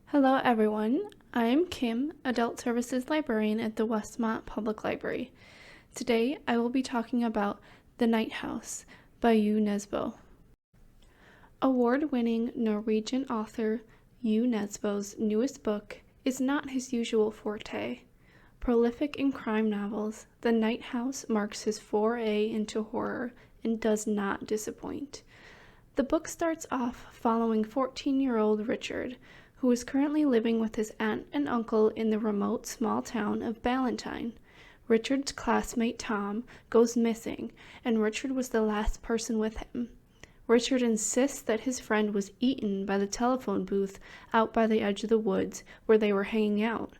Hello everyone, I am Kim, Adult Services Librarian at the Westmont Public Library. Today I will be talking about The Night House by Yu Nesbo. Award-winning Norwegian author Yu Nesbo's newest book is not his usual forte. Prolific in crime novels, The Night House marks his foray into horror and does not disappoint. The book starts off following 14-year-old Richard, who is currently living with his aunt and uncle in the remote small town of Ballantine. Richard's classmate Tom goes missing, and Richard was the last person with him. Richard insists that his friend was eaten by the telephone booth out by the edge of the woods where they were hanging out.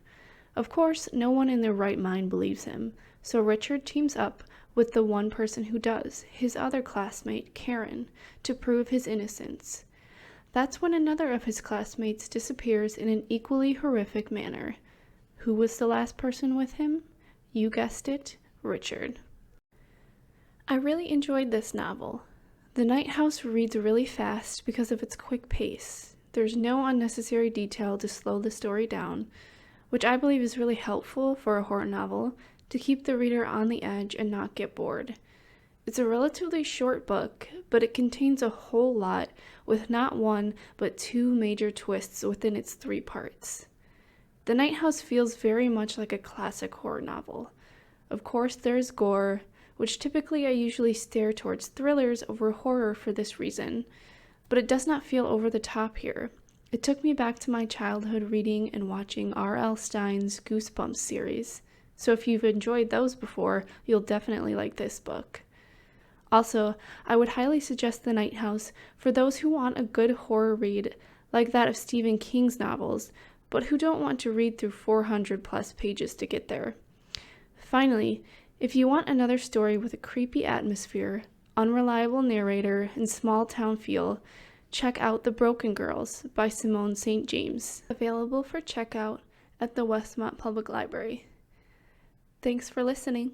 Of course, no one in their right mind believes him, so Richard teams up with the one person who does, his other classmate, Karen, to prove his innocence. That's when another of his classmates disappears in an equally horrific manner. Who was the last person with him? You guessed it, Richard. I really enjoyed this novel. The Night House reads really fast because of its quick pace. There's no unnecessary detail to slow the story down, which I believe is really helpful for a horror novel to keep the reader on the edge and not get bored. It's a relatively short book, but it contains a whole lot with not one but two major twists within its 3 parts. The Night House feels very much like a classic horror novel. Of course, there's gore, which typically I usually steer towards thrillers over horror for this reason, but it does not feel over the top here. It took me back to my childhood reading and watching R.L. Stine's Goosebumps series, so if you've enjoyed those before, you'll definitely like this book. Also, I would highly suggest The Night House for those who want a good horror read like that of Stephen King's novels, but who don't want to read through 400 plus pages to get there. Finally, if you want another story with a creepy atmosphere, unreliable narrator, and small town feel, check out The Broken Girls by Simone St. James, available for checkout at the Westmont Public Library. Thanks for listening.